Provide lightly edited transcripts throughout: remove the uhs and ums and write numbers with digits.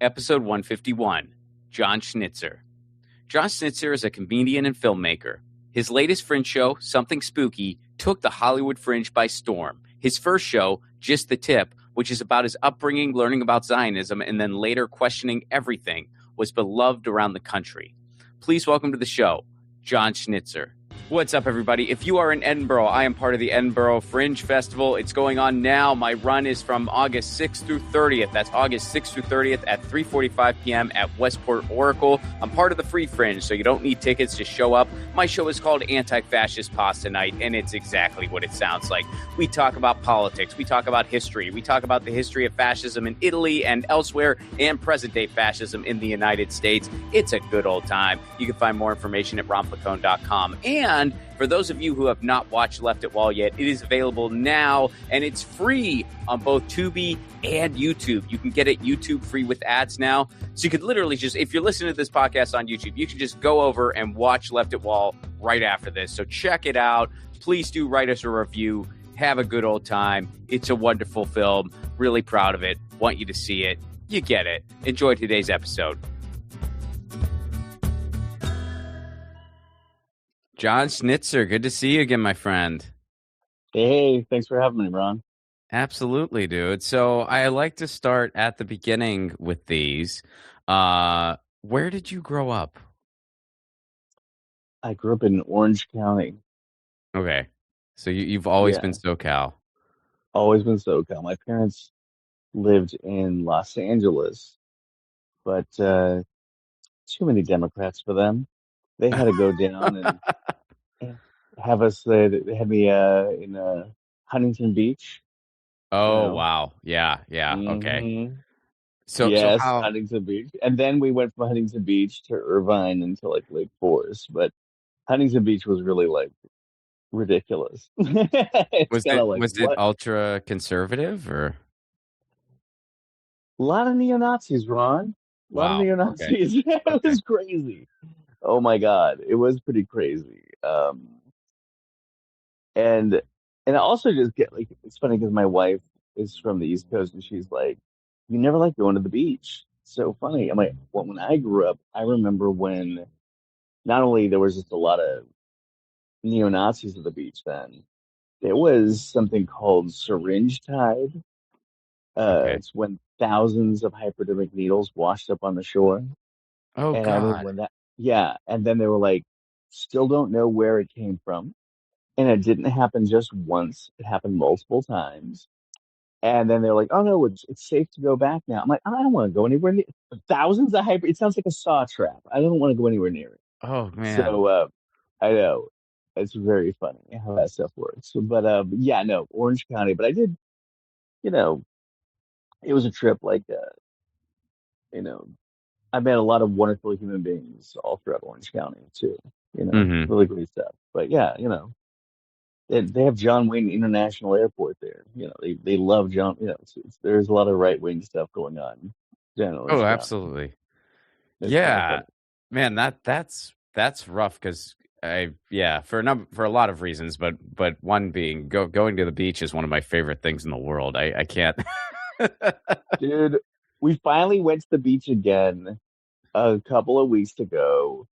Episode 151, Jon Schnitzer. Jon Schnitzer is a comedian and filmmaker. His latest Fringe show, Something Spooky, took the Hollywood Fringe by storm. His first show, Just the Tip, which is about his upbringing, learning about Zionism, and then later questioning everything, was beloved around the country. Please welcome to the show, Jon Schnitzer. What's up, everybody? If you are in Edinburgh, I am part of the Edinburgh Fringe Festival. It's going on now. My run is from August 6th through 30th. That's August 6th through 30th at 3:45 p.m. at Westport Oracle. I'm part of the Free Fringe, so you don't need tickets. Just show up. My show is called Anti-Fascist Pasta Night, and it's exactly what it sounds like. We talk about politics. We talk about history. We talk about the history of fascism in Italy and elsewhere, and present-day fascism in the United States. It's a good old time. You can find more information at romflacone.com. And for those of you who have not watched Left It Wall yet, it is available now, and it's free on both Tubi and YouTube. You can get it YouTube free with ads now. So you could literally just, if you're listening to this podcast on YouTube, you can just go over and watch Left It Wall right after this. So check it out. Please do write us a review. Have a good old time. It's a wonderful film. Really proud of it. Want you to see it. You get it. Enjoy today's episode. Jon Schnitzer, good to see you again, my friend. Hey, thanks for having me, Ron. Absolutely, dude. So I like to start at the beginning with these. Where did you grow up? I grew up in Orange County. Okay. So you've always been SoCal. Always been SoCal. My parents lived in Los Angeles, but too many Democrats for them. They had to go down and have us. They had me in Huntington Beach. Oh, wow. Yeah. Okay. Mm-hmm. So yes, how... Huntington Beach, and then we went from Huntington Beach to Irvine into like Lake Forest. But Huntington Beach was really like ridiculous. Was it ultra conservative or a lot of neo-Nazis, Ron? A lot of neo-Nazis. Okay. It was crazy. Oh my God, it was pretty crazy. And I also just get like, it's funny because my wife is from the East Coast and she's like, you never like going to the beach. So funny. I'm like, well, when I grew up, I remember when not only there was just a lot of neo-Nazis at the beach then, there was something called syringe tide. It's when thousands of hypodermic needles washed up on the shore. Oh, and God. I remember when that, and then they were like, still don't know where it came from. And it didn't happen just once. It happened multiple times. And then they're like, oh no, it's safe to go back now. I'm like, I don't want to go anywhere near thousands of it sounds like a saw trap. I don't want to go anywhere near it. Oh, man. So I know. It's very funny how that stuff works. But Orange County. But I did, it was a trip like I met a lot of wonderful human beings all throughout Orange County too. Really great stuff. But they have John Wayne International Airport there. They love John. There's a lot of right wing stuff going on. Generally. Oh, absolutely. Yeah, man, that's rough because for a lot of reasons, but one being going to the beach is one of my favorite things in the world. I can't. Dude, we finally went to the beach again a couple of weeks ago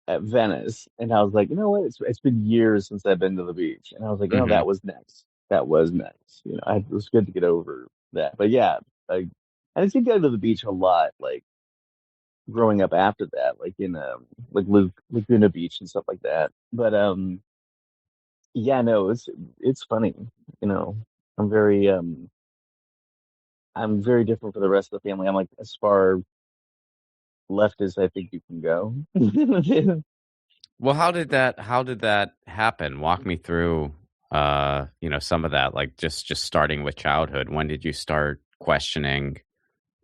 at Venice, and I was like, you know what? It's been years since I've been to the beach, and I was like, that was nice. That was nice. It was good to get over that. But I didn't go to the beach a lot, like growing up after that, like in like Laguna Beach and stuff like that. But it's funny. I'm very different for the rest of the family. I'm like as far left as I think you can go. Well, how did that happen? Walk me through some of that, like just starting with childhood. When did you start questioning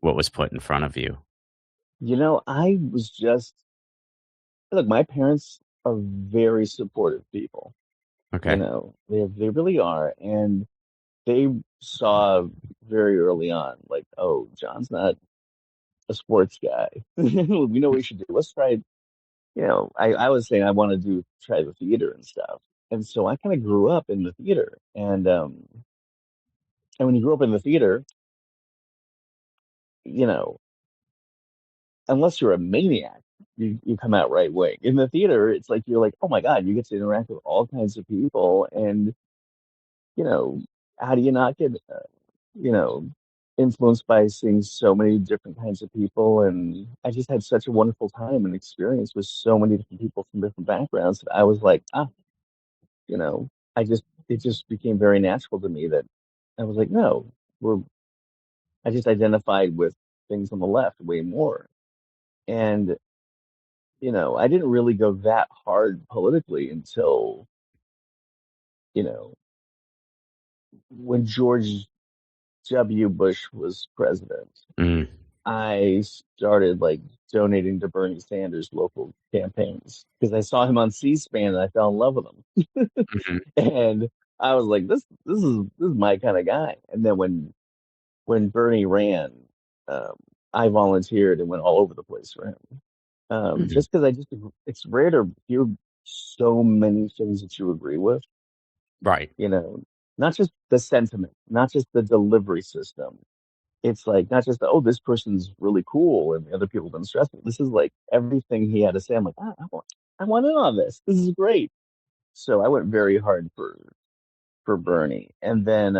what was put in front of you? I was just look, my parents are very supportive people. Okay. They really are, and they saw very early on, like, oh, John's not a sports guy. We know what we should do. Let's try. I was saying I want to try the theater and stuff, and so I kind of grew up in the theater, and when you grew up in the theater, unless you're a maniac, you come out right wing. In the theater, it's like you're like, oh my God, you get to interact with all kinds of people, and you know, how do you not get you know, influenced by seeing so many different kinds of people. And I just had such a wonderful time and experience with so many different people from different backgrounds that I was like, you know, it just became very natural to me that I was like, no, I just identified with things on the left way more. And, I didn't really go that hard politically until, you know, when George W. Bush was president. Mm. I started like donating to Bernie Sanders' local campaigns because I saw him on C-SPAN and I fell in love with him. Hmm. And I was like, this is my kind of guy. And then when Bernie ran, um, I volunteered and went all over the place for him. Hmm. Just because it's rare to hear so many things that you agree with, Right. you know, not just the sentiment, not just the delivery system. It's like not just oh, this person's really cool and the other people don't stress me. This is like everything he had to say. I'm like, I want in on this. This is great. So I went very hard for Bernie. And then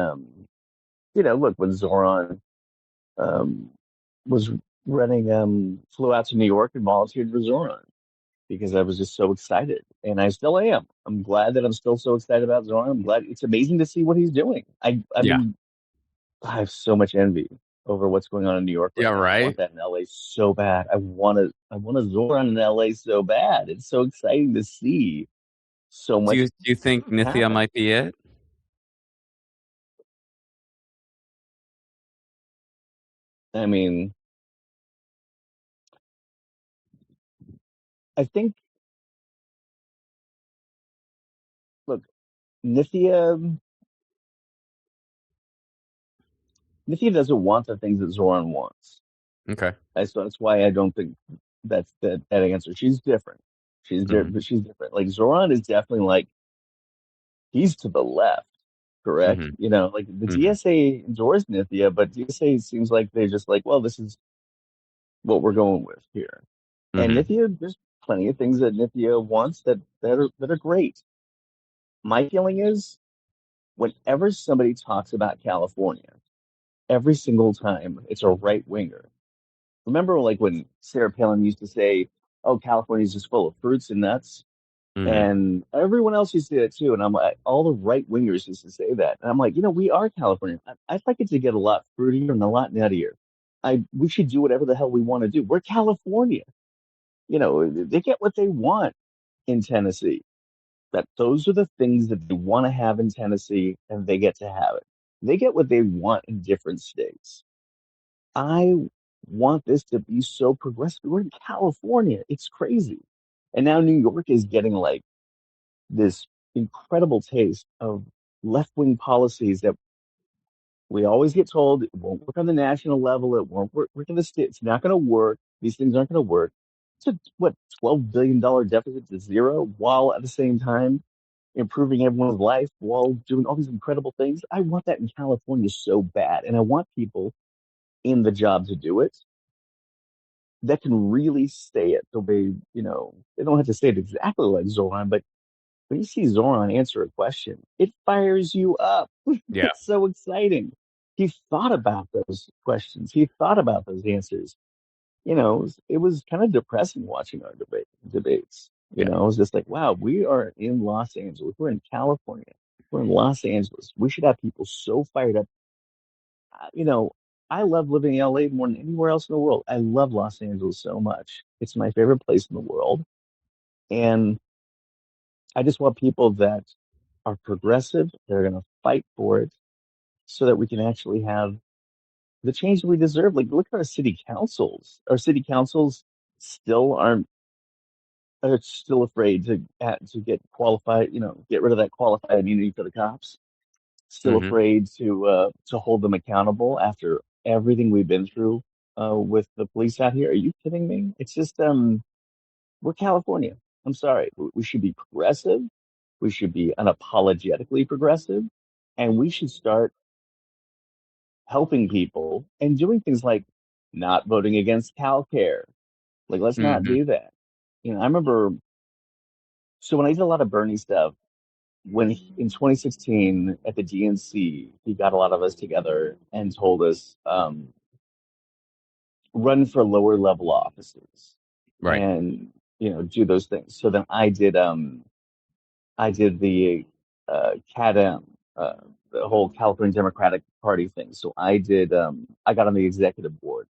look, when Zoran um was running, flew out to New York and volunteered for Zoran because I was just so excited. And I still am. I'm glad that I'm still so excited about Zoran. I'm glad it's amazing to see what he's doing. I've Yeah. been I have so much envy over what's going on in New York Yeah. right now. I want Right. that in LA so bad. I want to Zoran in LA so bad. It's so exciting to see so Do much you think Nithya happen. might be it? I mean, I think look, Nithya Nithya doesn't want the things that Zoran wants. Okay. So that's why I don't think that's that answer. She's different. Hmm. But she's different. Like Zoran is definitely like he's to the left, correct? Hmm. Like the Hmm. DSA endorsed Nithya, but DSA seems like they're just like, well, this is what we're going with here. And Hmm. Nithya, there's plenty of things that Nithya wants that are great. My feeling is whenever somebody talks about California, every single time it's a right winger. Remember like when Sarah Palin used to say, "Oh, California's just full of fruits and nuts." Hmm. And everyone else used to say that too. And I'm like, all the right wingers used to say that. And I'm like, we are California. I'd like it to get a lot fruitier and a lot nuttier. We should do whatever the hell we want to do. We're California. They get what they want in Tennessee. That those are the things that they want to have in Tennessee, and they get to have it. They get what they want in different states. I want this to be so progressive. We're in California. It's crazy. And now New York is getting like this incredible taste of left-wing policies that we always get told it won't work on the national level. It won't work in the state. It's not going to work. These things aren't going to work. It's a what $12 billion deficit to zero, while at the same time improving everyone's life while doing all these incredible things. I want that in California so bad, and I want people in the job to do it that can really say it the way they don't have to say it exactly like Zoran, but when you see Zoran answer a question, it fires you up. Yeah. It's so exciting. He thought about those questions. He thought about those answers. It was kind of depressing watching our debates. Yeah. It was just like, wow, we are in Los Angeles. We're in California. We're in Los Angeles. We should have people so fired up. Uh, You know, I love living in LA more than anywhere else in the world. I love Los Angeles so much. It's my favorite place in the world. And I just want people that are progressive. They're going to fight for it so that we can actually have the change that we deserve. Like, look at our city councils. Our city councils still aren't are still afraid to get qualified. Get rid of that qualified immunity for the cops. Still Hmm. afraid to hold them accountable after everything we've been through with the police out here. Are you kidding me? It's just we're California. I'm sorry. We should be progressive. We should be unapologetically progressive, and we should start helping people and doing things like not voting against CalCare, Like, let's not Hmm. do that. I remember. So when I did a lot of Bernie stuff, in 2016 at the DNC, he got a lot of us together and told us, run for lower level offices Right. and do those things. So then I did the CADM, the whole California Democratic Party thing. So I got on the executive board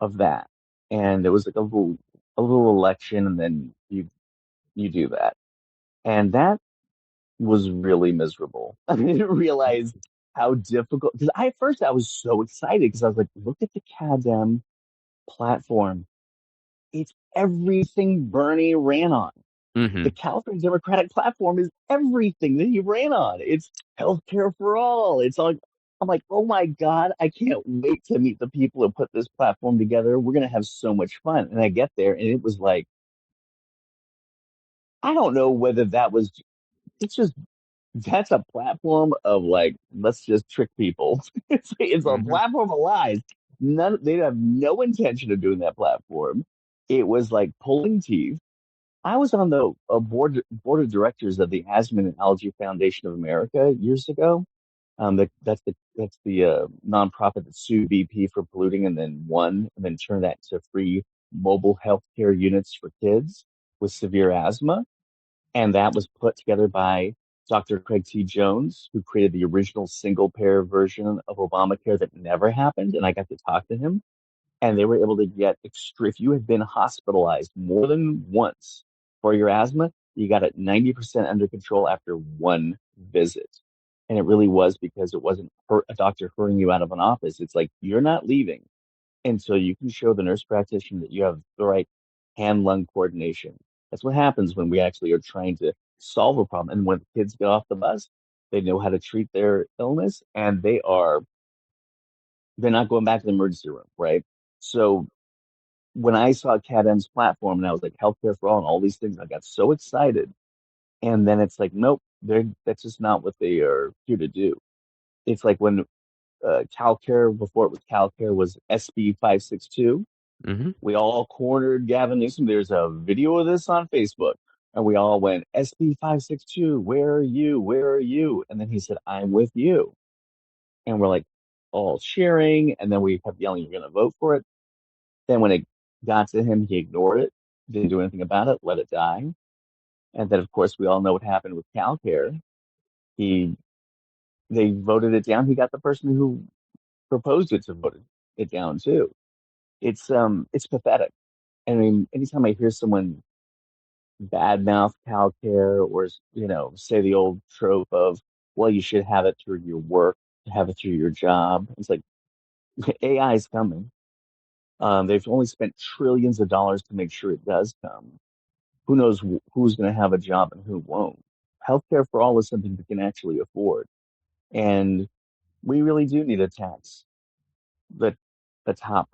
of that, and it was like a little election, and then you do that, and that was really miserable. I didn't realize how difficult, because at first I was so excited because I was like, look at the CADM platform. It's everything Bernie ran on. The Hmm. California Democratic platform is everything that he ran on. It's healthcare for all. It's like, I'm like, oh my God, I can't wait to meet the people who put this platform together. We're gonna have so much fun. And I get there and it was like, I don't know whether it's just that's a platform of like, let's just trick people. It's a Hmm. platform of lies. They have no intention of doing that platform. It was like pulling teeth. I was on the board of directors of the Asthma and Allergy Foundation of America years ago. That's the nonprofit that sued BP for polluting and then won and then turned that into free mobile health care units for kids with severe asthma. And that was put together by Dr. Craig T. Jones, who created the original single payer version of Obamacare that never happened. And I got to talk to him, and they were able to get extra. If you had been hospitalized more than once for your asthma, you got it 90% under control after one visit. And it really was because it wasn't a doctor hurrying you out of an office. It's like you're not leaving until you can show the nurse practitioner that you have the right hand-lung coordination. That's what happens when we actually are trying to solve a problem. And when the kids get off the bus, they know how to treat their illness, and they're not going back to the emergency room, right? So when I saw CADM's platform and I was like healthcare for all and all these things, I got so excited. And then it's like, nope, that's just not what they are here to do. It's like when CalCare, before it was CalCare, was SB 562. Hmm. We all cornered Gavin Newsom. There's a video of this on Facebook. And we all went, SB 562, where are you? Where are you? And then he said, I'm with you. And we're like all cheering. And then we kept yelling, you're going to vote for it. Then when it got to him, he ignored it, didn't do anything about it, let it die. And then, of course, we all know what happened with CalCare. He, they voted it down. He got the person who proposed it to vote it down too. It's pathetic. I mean, anytime I hear someone badmouth CalCare or say the old trope of, well, you should have it through your work, have it through your job. It's like AI is coming. They've only spent trillions of dollars to make sure it does come. Who knows who's going to have a job and who won't? Healthcare for all is something we can actually afford, and we really do need a tax the the top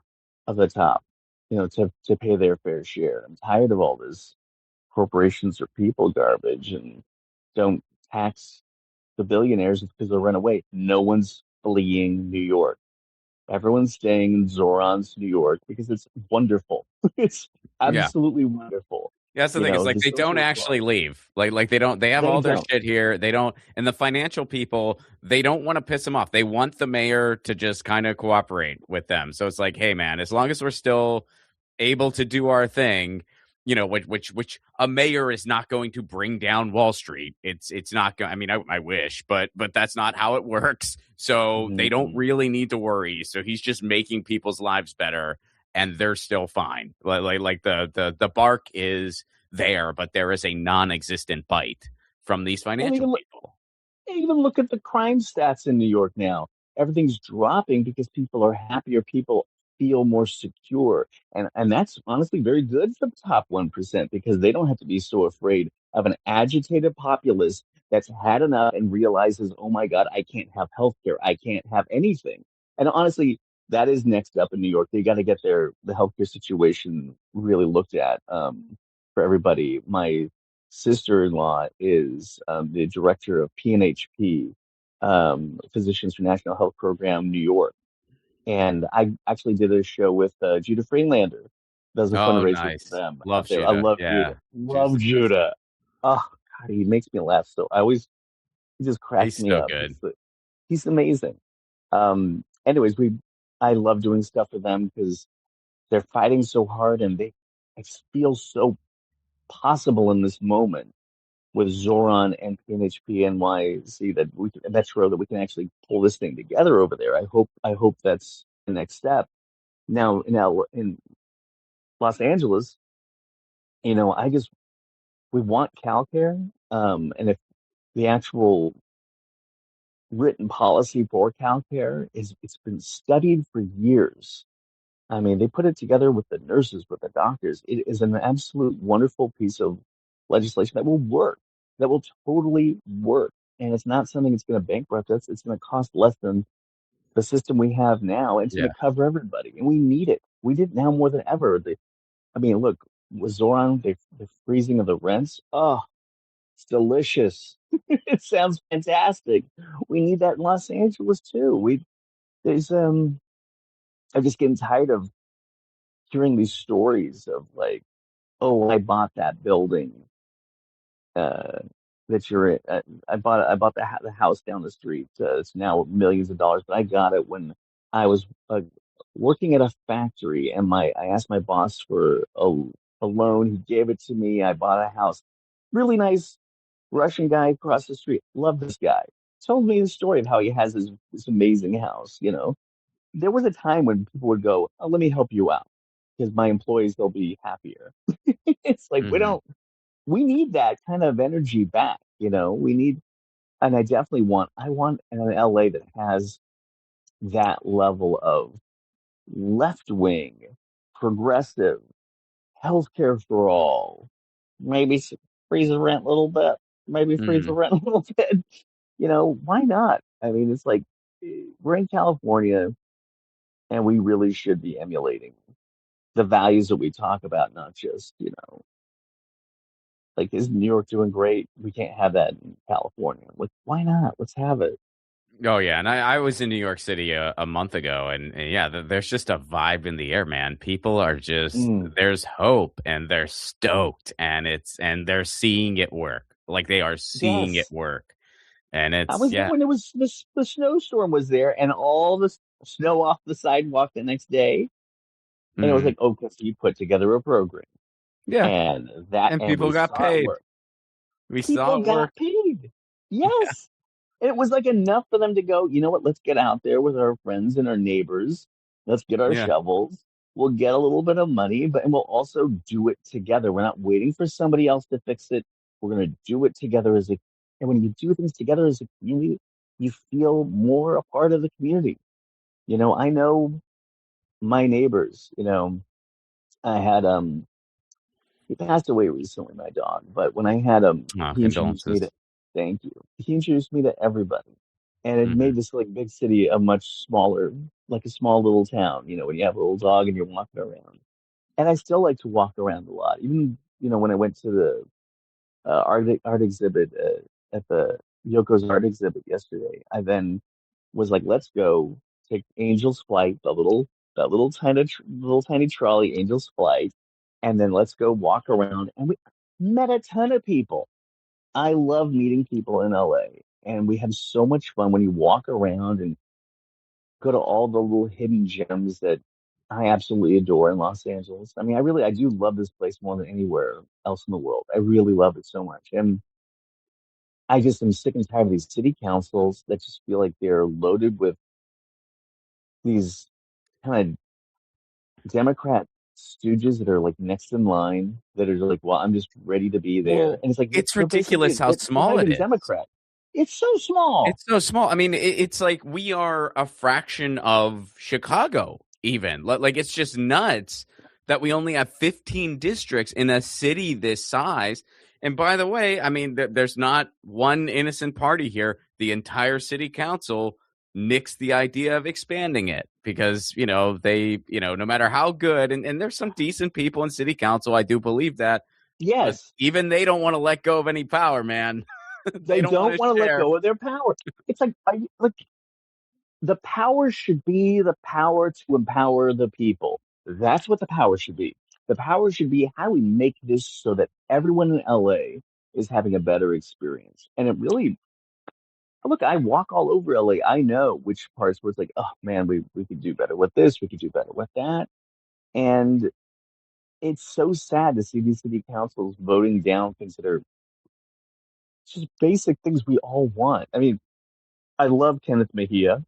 of the top, to pay their fair share. I'm tired of all this corporations or people garbage, and don't tax the billionaires because they'll run away. No one's fleeing New York. Everyone's staying in Zoran's New York because it's wonderful. It's Yeah. absolutely wonderful. Yeah, that's the thing. It's like The they don't social actually equality. leave. Like they don't. They have They all their don't. shit here. They don't. And the financial people, they don't want to piss them off. They want the mayor to just kind of cooperate with them. So it's like, hey, man, as long as we're still able to do our thing, which a mayor is not going to bring down Wall Street. It's not going. I mean, I wish, but that's not how it works. So they don't Mhm. really need to worry. So he's just making people's lives better, and they're still fine. Like the bark is there, but there is a non-existent bite from these And financial even people. Even look at the crime stats in New York now. Everything's dropping because people are happier. People feel more secure. And that's honestly very good for the top 1% because they don't have to be so afraid of an agitated populace that's had enough and realizes, oh my God, I can't have health care. I can't have anything. And honestly, that is next up in New York. They got to get the healthcare situation really looked at, for everybody. My sister-in-law is the director of PNHP, Physicians for National Health Program, New York. And I actually did a show with Judah Freelander does a Oh, fundraiser for nice. them Love out there. I Judah. love Yeah. Judah. Love Judah's the best. Judah. Oh God, he makes me laugh. So he just cracks He's me so up. good. He's amazing. Anyways, I love doing stuff for them because they're fighting so hard and it feels so possible in this moment with Zoran and PNHP NYC that Metro that we can actually pull this thing together over there. I hope that's the next step. Now in Los Angeles, I just we want CalCare, and if the actual written policy for CalCare it's been studied for years. I mean, they put it together with the nurses, with the doctors. It is an absolute wonderful piece of legislation that will work, that will totally work. And it's not something that's going to bankrupt us. It's going to cost less than the system we have now. It's going Yeah. to cover everybody. And we need it. We need it now more than ever. I mean, look, with Zoran, the freezing of the rents. Oh, it's delicious. It sounds fantastic. We need that in Los Angeles too. There's, I'm just getting tired of hearing these stories of like, oh, I bought that building uh, that you're in. I bought the house down the street. It's now millions of dollars, but I got it when I was working at a factory, and I asked my boss for a loan. He gave it to me. I bought a house. Really nice Russian guy across the street. Love this guy. Told me the story of how he has this amazing house. There was a time when people would go, "Oh, let me help you out because my employees they'll be happier." It's like Hmm. we need that kind of energy back. We need, and I want an LA that has that level of left wing, progressive, healthcare for all. Maybe freeze the rent a little bit. Maybe freeze the Hmm. rent a little bit. Why not? I mean, it's like we're in California and we really should be emulating the values that we talk about, not just, like, is New York doing great? We can't have that in California. Like, why not? Let's have it. Oh yeah, and I was in New York City a month ago, and yeah, there's just a vibe in the air, man. People are just Mm, there's hope, and they're stoked, and they're seeing it work. Like they are seeing it yes. work, and I it's was there yeah. when it was the snowstorm was there and all the snow off the sidewalk the next day. And it was Hmm. like, okay, so you put together a program. Yeah, and And we people got saw it paid. work. We saw People it got work. paid. Yes. And it was like enough for them to go, you know what, let's get out there with our friends and our neighbors. Let's get our Yeah. shovels. We'll get a little bit of money, and we'll also do it together. We're not waiting for somebody else to fix it. We're going to do it together and when you do things together as a community, you feel more a part of the community. I know my neighbors, I had, he passed away recently, my dog. But when I had him, Oh, he introduced me condolences. to, thank you. He introduced me to everybody. And it Hmm. made this like big city a much smaller, like a small little town, when you have a little dog and you're walking around. And I still like to walk around a lot. Even, when I went to the art exhibit at the Yoko's art exhibit yesterday, I then was like, let's go take Angel's Flight, that little tiny trolley, Angel's Flight, and then let's go walk around. And we met a ton of people. I love meeting people in LA, and we have so much fun when you walk around and go to all the little hidden gems that I absolutely adore in Los Angeles. I mean, I do love this place more than anywhere else in the world. I really love it so much. And I just am sick and tired of these city councils that just feel like they're loaded with these kind of Democrat stooges that are like next in line that are like, well, I'm just ready to be there. Well, And it's like it's they're basically ridiculous how they're not small it even is. Democrat. It's so small. It's so small. I mean, it's like we are a fraction of Chicago, even. Like, it's just nuts that we only have 15 districts in a city this size. And by the way, I mean, there's not one innocent party here. The entire city council nixed the idea of expanding it because, no matter how good, and there's some decent people in city council, I do believe that, but Yes, even they don't want to let go of any power, man. They they don't want don't to want to let share. go of their power. It's like, the power should be the power to empower the people. That's what the power should be. The power should be, how do we make this so that everyone in LA is having a better experience? And it really, look, I walk all over LA. I know which parts where it's like, oh man, we could do better with this, we could do better with that. And it's so sad to see these city councils voting down consider just basic things we all want. I mean, I love Kenneth Mejia,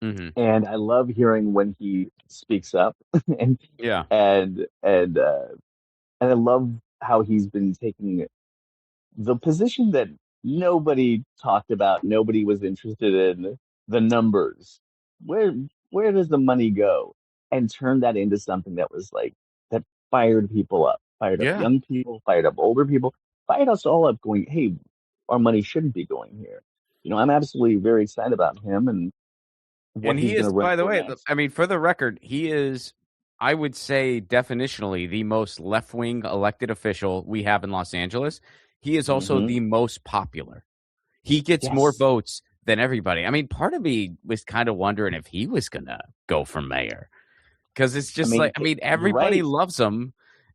Hmm. and I love hearing when he speaks up, and Yeah. and and uh, and I love how he's been taking the position that nobody talked about, nobody was interested in, the numbers. Where where does the money go? And turn that into something that was like that fired up Yeah. young people, fired up older people, fired us all up going, hey, our money shouldn't be going here. I'm absolutely very excited about him and what And he's he going to is, run by the for way, next. I mean, for the record, he is, I would say, definitionally the most left wing elected official we have in Los Angeles. He is also Hmm. the most popular. He gets more Yes. votes than everybody. I mean, part of me was kind of wondering if he was going to go for mayor, because it's I just like, mean, I mean, you're everybody right. loves him.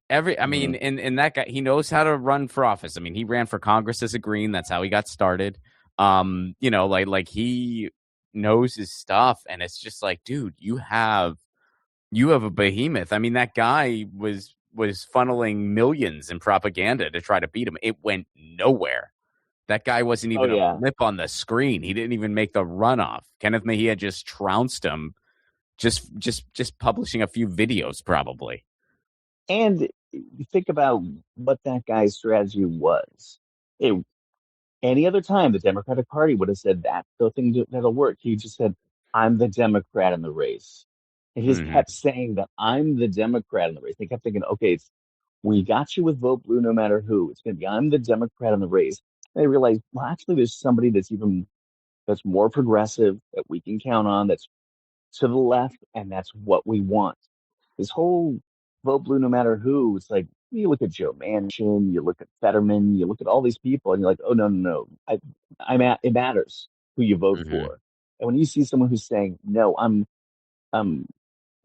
I Hmm. mean, and that guy, he knows how to run for office. I mean, he ran for Congress as a Green. That's how he got started. Like he knows his stuff, and it's just like, dude, you have a behemoth. I mean, that guy was funneling millions in propaganda to try to beat him. It went nowhere. That guy wasn't Oh even a yeah. blip on the screen. He didn't even make the runoff. Kenneth Mejia just trounced him, just publishing a few videos, probably. And you think about what that guy's strategy was. It, any other time, the Democratic Party would have said that's the thing that'll work. He just said, I'm the Democrat in the race. And he just Hmm. kept saying that I'm the Democrat in the race. They kept thinking, okay, we got you with vote blue no matter who. It's going to be, I'm the Democrat in the race. And they realized, well, actually, there's somebody that's more progressive that we can count on, that's to the left, and that's what we want. This whole vote blue no matter who, it's like you look at Joe Manchin, you look at Fetterman, you look at all these people, and you're like, oh no, no, no. It matters who you vote Hmm. for. And when you see someone who's saying, no, I'm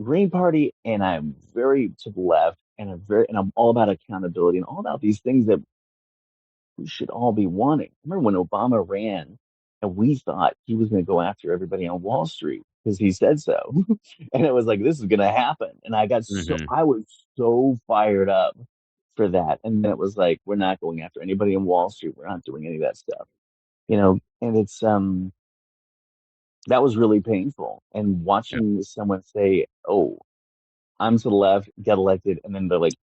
Green Party and I'm very to the left and I'm all about accountability and all about these things that we should all be wanting. Remember when Obama ran and we thought he was going to go after everybody on Wall Street because he said so. And it was like, this is going to happen. And Hmm. I was so fired up for that. And then it was like, we're not going after anybody on Wall Street. We're not doing any of that stuff, and that was really painful. And Yeah. watching someone say, oh, I'm to the left, get elected, and then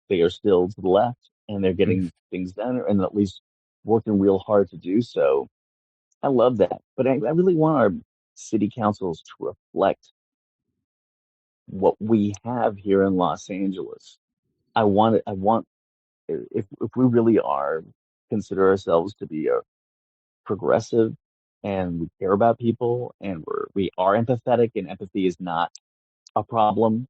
they are still to the left and they're getting things done and at least working real hard to do so. I love that. But I really want our city councils to reflect what we have here in Los Angeles. I want if we really are consider ourselves to be a progressive and we care about people and we are empathetic and empathy is not a problem,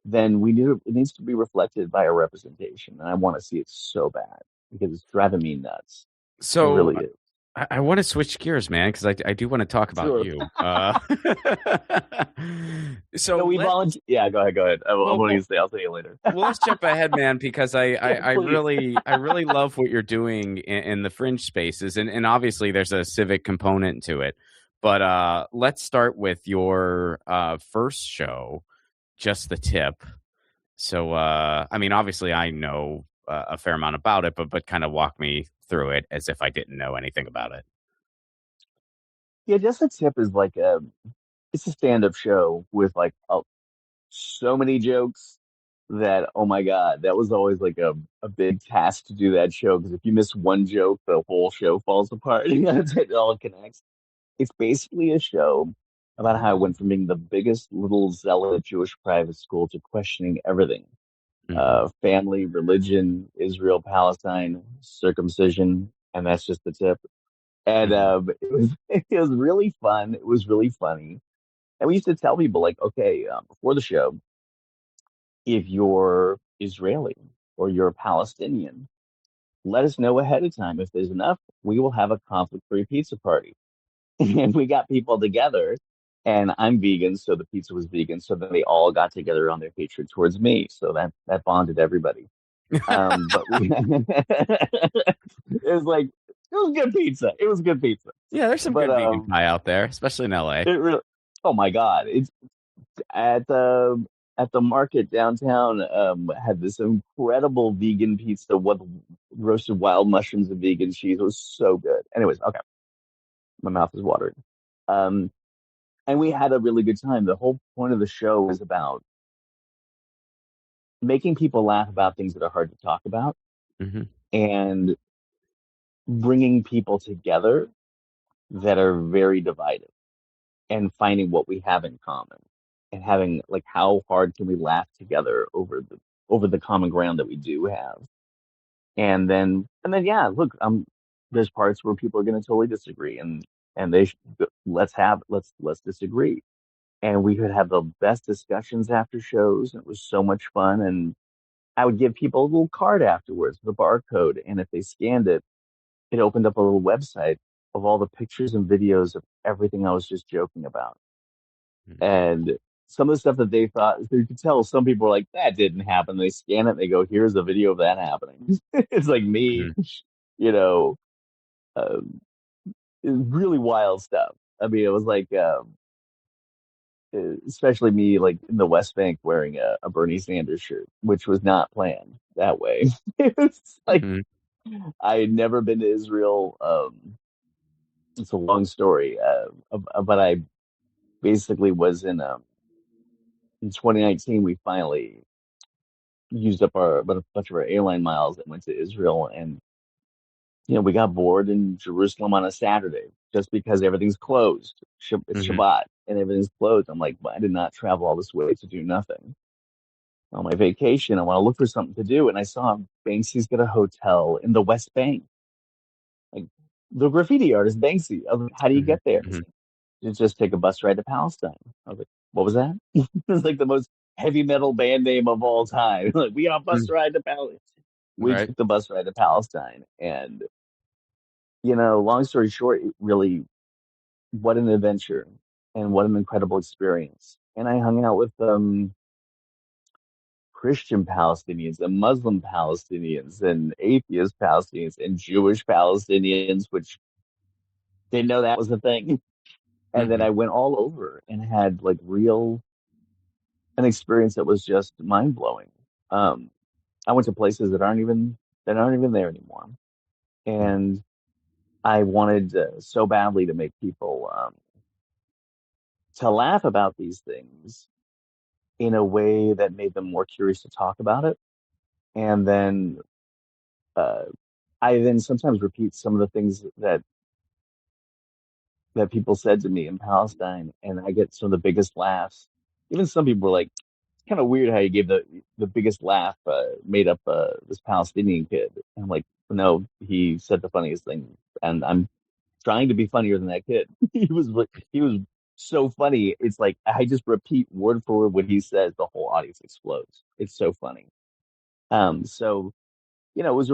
then it needs to be reflected by our representation. And I want to see it so bad because it's driving me nuts. It So really is. I want to switch gears, man, because I do want to talk about Sure. you. So So we let volunteer. Yeah, go ahead. Go ahead. I'm well, going well, to say, I'll tell you later. well, let's jump ahead, man, because Yeah, please. I really love what you're doing in the fringe spaces, and obviously there's a civic component to it. But let's start with your first show, Just the Tip. So I mean, obviously I know a fair amount about it, but kind of walk me through it as if I didn't know anything about it. Yeah, just a tip is like it's a stand-up show with so many jokes that, oh my God, that was always like a big task to do that show because if you miss one joke, the whole show falls apart. It all connects. It's basically a show about how I went from being the biggest little zealot Jewish private school to questioning everything. Hmm. Family, religion, Israel, Palestine, circumcision, and that's just the tip. And Hmm. it was really fun. It was really funny. And we used to tell people like, okay, before the show, if you're Israeli or you're Palestinian, let us know ahead of time. If there's enough, we will have a conflict-free pizza party. And we got people together and I'm vegan, so the pizza was vegan. So then they all got together on their hatred towards me. So that bonded everybody. But we, it was like, it was good pizza. It was good pizza. Yeah, there's some But good vegan pie out there, especially in LA. it really, oh my God, it's at the market downtown. Had this incredible vegan pizza with roasted wild mushrooms and vegan cheese. It was so good. Anyways, okay, my mouth is watering. Um, and we had a really good time. The whole point of the show is about making people laugh about things that are hard to talk about Mm-hmm. and bringing people together that are very divided and finding what we have in common and having like how hard can we laugh together over the common ground that we do have. And then yeah, look, there's parts where people are going to totally disagree and they should, let's disagree. And we could have the best discussions after shows. And it was so much fun. And I would give people a little card afterwards with a barcode. And if they scanned it, it opened up a little website of all the pictures and videos of everything I was just joking about. And some of the stuff that they thought, you could tell some people were like, that didn't happen. They scan it and they go, here's a video of that happening. It's like me, Mm-hmm. you know, um, it was really wild stuff. I mean, it was like, especially me like in the West Bank wearing a Bernie Sanders shirt, which was not planned that way. It was like, Mm-hmm. I had never been to Israel. It's a long story, but I basically was in 2019. We finally used up a bunch of our airline miles and went to Israel, and we got bored in Jerusalem on a Saturday just because everything's closed. It's Mm-hmm. Shabbat and everything's closed. I'm like, well, I did not travel all this way to do nothing. On my vacation, I want to look for something to do, and I saw Banksy's got a hotel in the West Bank. Like the graffiti artist Banksy. I was like, how do you get there? It's Mm-hmm. like, you just take a bus ride to Palestine. I was like, what was that? It's like the most heavy metal band name of all time. Like, we got a bus ride to Palestine. We Right. took the bus ride to Palestine. And, long story short, it really, what an adventure and what an incredible experience. And I hung out with Christian Palestinians and Muslim Palestinians and atheist Palestinians and Jewish Palestinians, which didn't know that was a thing. And then Mm-hmm. I went all over and had like an experience that was just mind blowing. Um, I went to places that aren't even there anymore, and I wanted so badly to make people to laugh about these things in a way that made them more curious to talk about it. And then uh, I then sometimes repeat some of the things that people said to me in Palestine, and I get some of the biggest laughs. Even some people were like, "It's kind of weird how you gave the biggest laugh, made up this Palestinian kid." And I'm like, "No, he said the funniest thing, and I'm trying to be funnier than that kid." He was so funny. It's like I just repeat word for word what he says, the whole audience explodes. It's so funny. So it was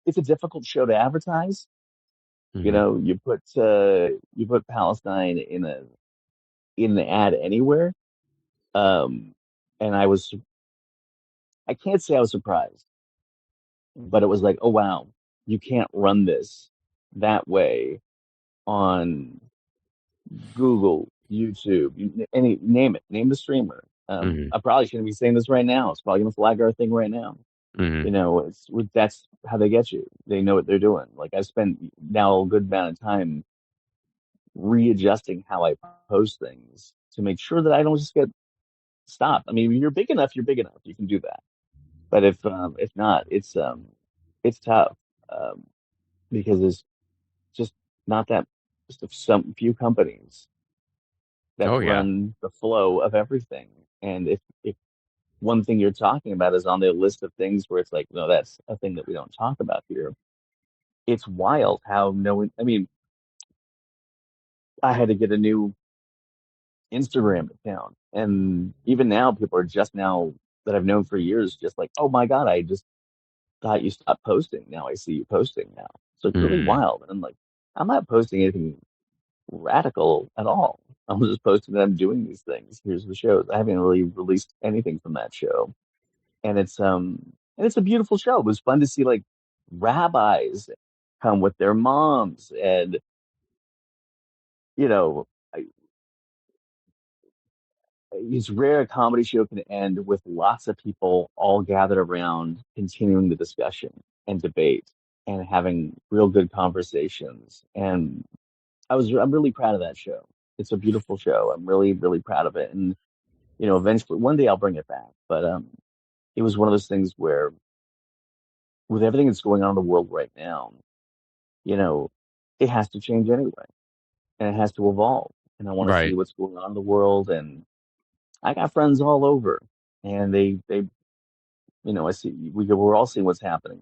it's a difficult show to advertise. Mm-hmm. You put Palestine in the ad anywhere. Um, and I can't say I was surprised, but it was like, oh wow, you can't run this that way on Google, YouTube, name it, name the streamer. Mm-hmm. I probably shouldn't be saying this right now. It's probably gonna flag our thing right now. Mm-hmm. That's how they get you. They know what they're doing. Like I spent now a good amount of time readjusting how I post things to make sure that I don't just get stopped. I mean, you're big enough, you're big enough. You can do that. But if not, it's tough because there's just not that just some few companies that Oh yeah. run the flow of everything. And if one thing you're talking about is on their list of things where it's like, no, that's a thing that we don't talk about here. It's wild how no one. I mean, I had to get a new Instagram account, and even now, people are just now that I've known for years, just like, oh my god, I just thought you stopped posting. Now I see you posting now. So it's really Mm-hmm. wild. And I'm like, I'm not posting anything radical at all. I'm just posting that I'm doing these things. Here's the shows. I haven't really released anything from that show, and it's a beautiful show. It was fun to see like rabbis come with their moms, and you know, it's rare a comedy show can end with lots of people all gathered around, continuing the discussion and debate and having real good conversations. And I'm really proud of that show. It's a beautiful show. I'm really, really proud of it. And, eventually one day I'll bring it back. But, it was one of those things where with everything that's going on in the world right now, you know, it has to change anyway and it has to evolve. And I want to see Right. what's going on in the world. And I got friends all over and I see we're all seeing what's happening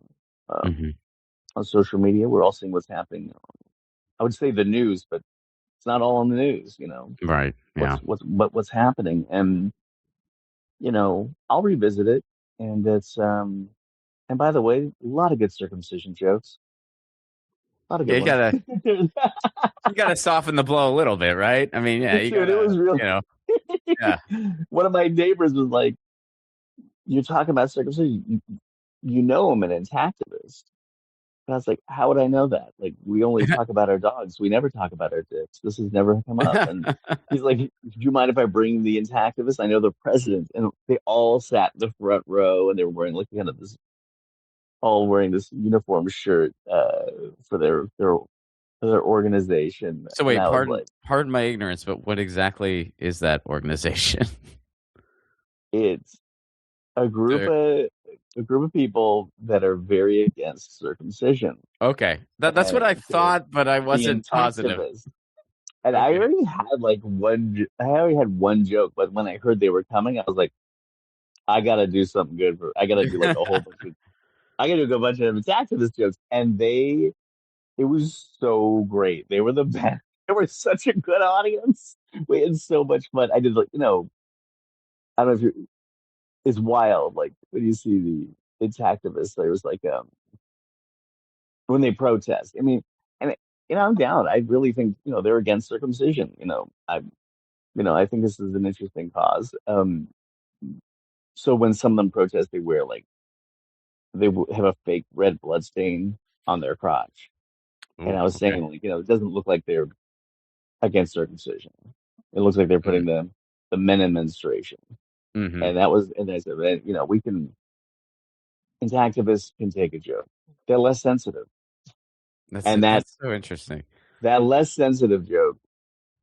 um, Hmm. on social media. We're all seeing what's happening. I would say the news, but it's not all in the news. Right. Yeah. What's happening, and I'll revisit it. And and by the way, a lot of good circumcision jokes, a lot of Yeah, good you ones. gotta you gotta soften the blow a little bit, right? I mean, yeah, you Dude, it gotta, was real. yeah. One of my neighbors was like, "You're talking about circumcision. You know I'm an activist." And I was like, how would I know that? Like, we only talk about our dogs. We never talk about our dicks. This has never come up. And he's like, do you mind if I bring the intactivist? I know the president. And they all sat in the front row and they were wearing like kind of all wearing this uniform shirt for their organization. So And wait, I was like, pardon my ignorance, but what exactly is that organization? it's a group There- of people that are very against circumcision. Okay, that's what I And they're thought, but I the wasn't positive. intactivists. And Okay. I already had one joke, but when I heard they were coming, I was like, I gotta do like a whole bunch of, I gotta do a bunch of activist jokes. And it was so great. They were the best. They were such a good audience. We had so much fun. I did like, I don't know if it's wild. Like when you see it's activists, there was like, when they protest. I mean, and, I'm down. I really think, they're against circumcision. I think this is an interesting cause. So when some of them protest, they wear like have a fake red blood stain on their crotch, and Ooh, I was okay. saying like it doesn't look like they're against circumcision. It looks like they're putting the men in menstruation, Mm-hmm. and I said, we can, and activists can take a joke. They're less sensitive, and That's so interesting. that less sensitive joke,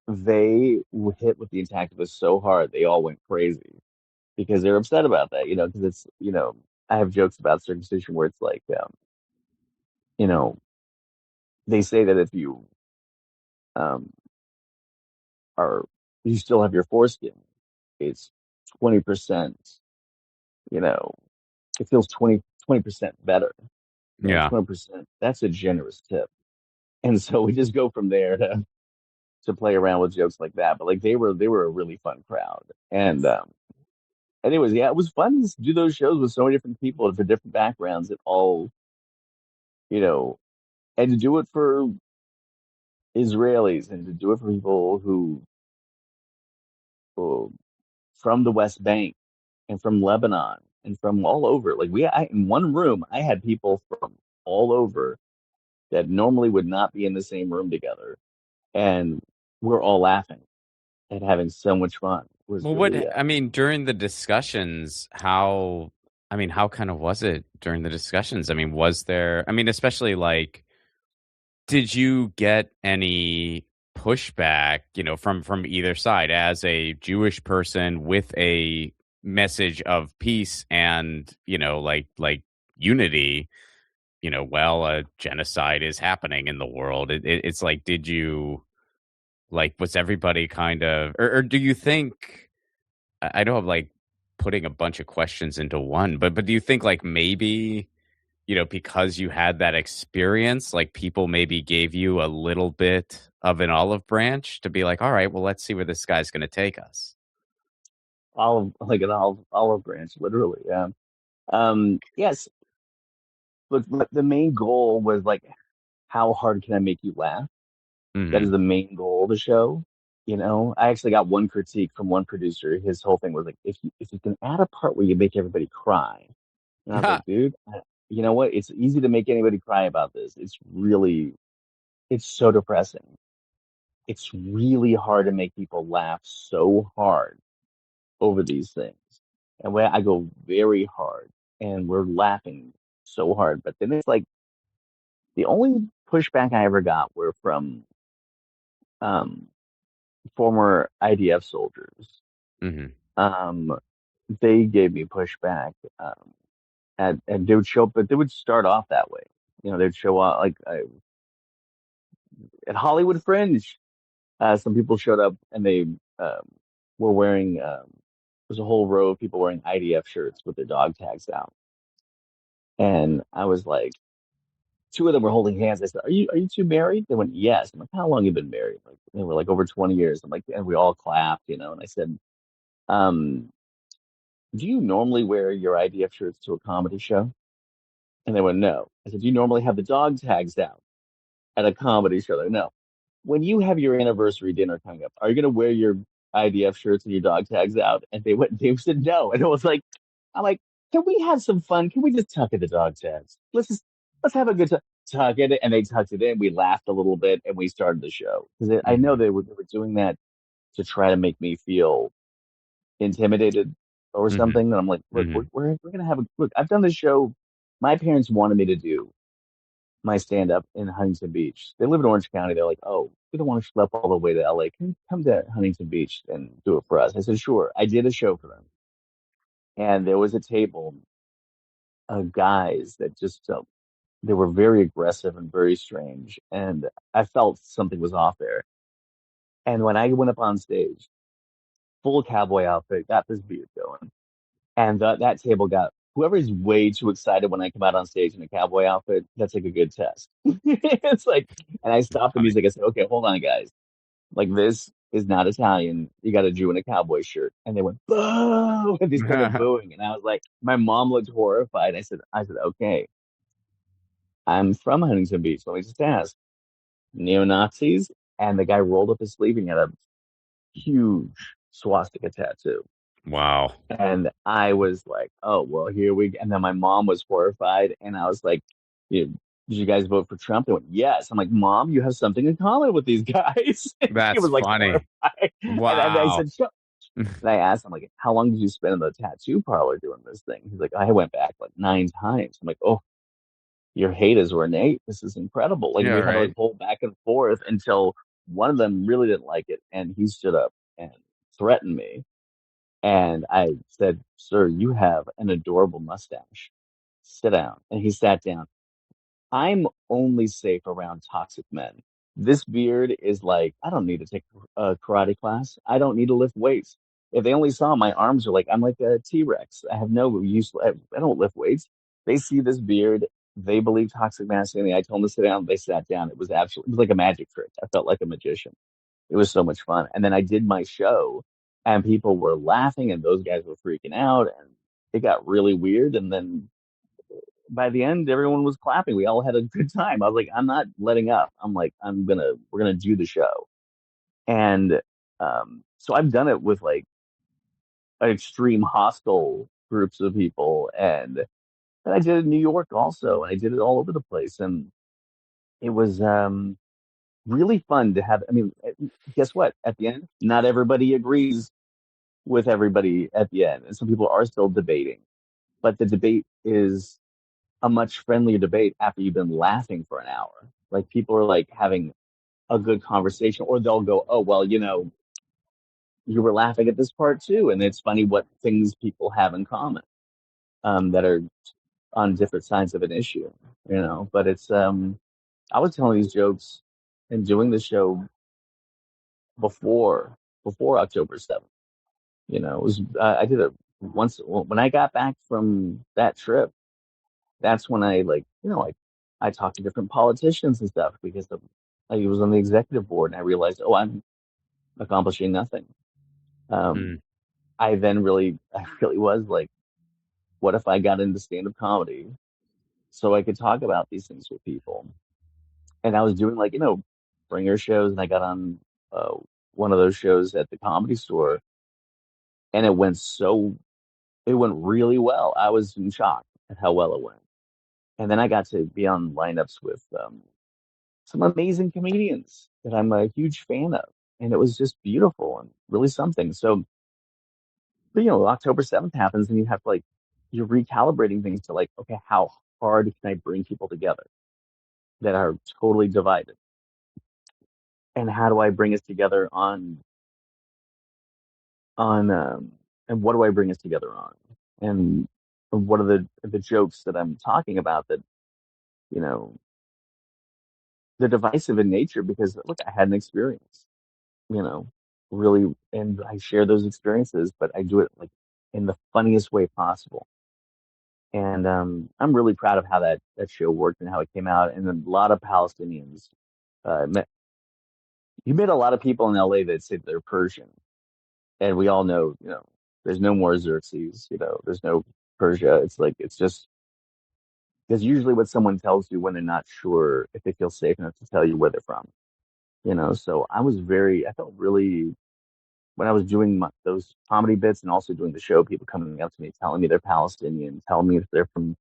they hit with the activists so hard they all went crazy because they're upset about that, because it's, I have jokes about circumcision where it's like, you know, they say that if um, are, you still have your foreskin, it's 20%, you know, it feels 20% better, Yeah. 20%. That's a generous tip. And so we just go from there to play around with jokes like that. But like they were a really fun crowd. And, anyways, yeah, it was fun to do those shows with so many different people for different backgrounds and all, you know, and to do it for Israelis and to do it for people who from the West Bank and from Lebanon and from all over. Like in one room, I had people from all over that normally would not be in the same room together, and we're all laughing and having so much fun. It was Well, really, I mean, during the discussions, how kind of was it during the discussions? I mean, was there, I mean, especially like, did you get any pushback, from either side as a Jewish person with a message of peace and, like unity, well, a genocide is happening in the world. It's like, did you, like, was everybody kind of, or do you think, I know I'm like putting a bunch of questions into one, but do you think like maybe, because you had that experience, like people maybe gave you a little bit of an olive branch to be like, all right, well, let's see where this guy's going to take us. like an olive branch, literally. Yeah. Yes, but the main goal was like, how hard can I make you laugh? That is Mm-hmm. the main goal of the show. I actually got one critique from one producer. His whole thing was like, if you can add a part where you make everybody cry. And I was like, dude, you know what? It's easy to make anybody cry about this. It's so depressing. It's really hard to make people laugh so hard over these things. And when I go very hard and we're laughing so hard, but then it's like the only pushback I ever got were from um, former IDF soldiers. Mm-hmm. Um, they gave me pushback, and they would show up, but they would start off that way. They'd show up like at Hollywood Fringe. Some people showed up and they were wearing. There's a whole row of people wearing IDF shirts with their dog tags out, and I was like, two of them were holding hands. I said, "Are you two married?" They went, "Yes." I'm like, "How long have you been married?" Like they were like over 20 years. I'm like, and we all clapped. And I said, um, "Do you normally wear your IDF shirts to a comedy show?" And they went, "No." I said, "Do you normally have the dog tags out at a comedy show?" Like, "No." When you have your anniversary dinner coming up, are you going to wear your IDF shirts and your dog tags out? And they said no. And it was like, I'm like, can we have some fun? Can we just tuck in the dog tags? Let's have a good time. Tuck it. And they tucked it in. We laughed a little bit and we started the show. Because I know Mm-hmm. they were doing that to try to make me feel intimidated or Mm-hmm. something. And I'm like, look, Mm-hmm. we're going to have a look. I've done this show. My parents wanted me to do my stand up in Huntington Beach. They live in Orange County. They're like, oh, we don't want to schlep all the way to LA. Can you come to Huntington Beach and do it for us? I said, sure. I did a show for them. And there was a table of guys that just, they were very aggressive and very strange. And I felt something was off there. And when I went up on stage, full cowboy outfit, got this beard going. And that table got, whoever's way too excited when I come out on stage in a cowboy outfit, that's like a good test. It's like, and I stopped the Funny. music. I said, okay, hold on, guys. Like, this is not Italian. You got a Jew in a cowboy shirt. And they went, boo! And they started booing. And I was like, my mom looked horrified. I said, okay, I'm from Huntington Beach. Let me just ask, neo-Nazis? And the guy rolled up his sleeve and he had a huge swastika tattoo. Wow. And I was like, oh, well, here we go. And then my mom was horrified. And I was like, did you guys vote for Trump? They went, yes. I'm like, Mom, you have something in common with these guys. And she That's was like funny. horrified. And I Wow. said, sure. And I asked him, like, how long did you spend in the tattoo parlor doing this thing? He's like, I went back like 9 times. I'm like, oh, your hate is ornate. This is incredible. Like, Yeah, we had to like right. hold back and forth until one of them really didn't like it. And he stood up and threatened me. And I said, sir, you have an adorable mustache. Sit down. And he sat down. I'm only safe around toxic men. This beard is like, I don't need to take a karate class. I don't need to lift weights. If they only saw my arms are like, I'm like a T-Rex. I have no use. I don't lift weights. They see this beard. They believe toxic masculinity. I told them to sit down. They sat down. It was like a magic trick. I felt like a magician. It was so much fun. And then I did my show and people were laughing and those guys were freaking out and it got really weird. And then by the end, everyone was clapping. We all had a good time. I was like, I'm not letting up. I'm like, we're gonna do the show. And so I've done it with like extreme hostile groups of people, and I did it in New York also, and I did it all over the place, and it was really fun to have. I mean, guess what? At the end, not everybody agrees with everybody at the end, and some people are still debating, but the debate is a much friendlier debate after you've been laughing for an hour. Like people are like having a good conversation, or they'll go, "Oh, well, you were laughing at this part too," and it's funny what things people have in common that are on different sides of an issue. But it's I was telling these jokes and doing the show before October 7th. It was I did it once when I got back from that trip. That's when I like, like I talked to different politicians and stuff because I was on the executive board and I realized, oh, I'm accomplishing nothing. Mm. Um, I really was like, what if I got into stand-up comedy so I could talk about these things with people? And I was doing like, bringer shows, and I got on uh, one of those shows at the Comedy Store, and it went really well. I was in shock at how well it went. And then I got to be on lineups with some amazing comedians that I'm a huge fan of, and it was just beautiful and really something. So, but, October 7th happens, and you have to like you're recalibrating things to like, okay, how hard can I bring people together that are totally divided? And how do I bring us together on and what do I bring us together on? And what are the jokes that I'm talking about that, you know, they're divisive in nature because look, I had an experience, you know, really, and I share those experiences, but I do it like in the funniest way possible. And I'm really proud of how that show worked and how it came out. And a lot of Palestinians met. You met a lot of people in LA that say they're Persian, and we all know, there's no more Xerxes, there's no Persia. It's like it's just because usually what someone tells you when they're not sure if they feel safe enough to tell you where they're from, So I felt really when I was doing those comedy bits and also doing the show, people coming up to me telling me they're Palestinian, telling me if they're from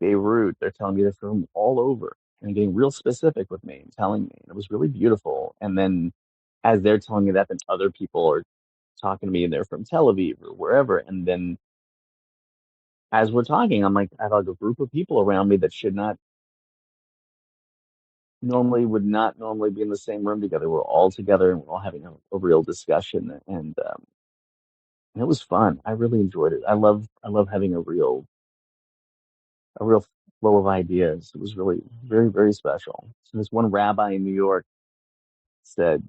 Beirut. They're telling me they're from all over and getting real specific with me and telling me. And it was really beautiful. And then as they're telling me that, then other people are talking to me and they're from Tel Aviv or wherever. And then as we're talking, I'm like, I have like a group of people around me that would not normally be in the same room together. We're all together and we're all having a real discussion. And it was fun. I really enjoyed it. I love having a real flow of ideas. It was really very, very special. So this one rabbi in New York said,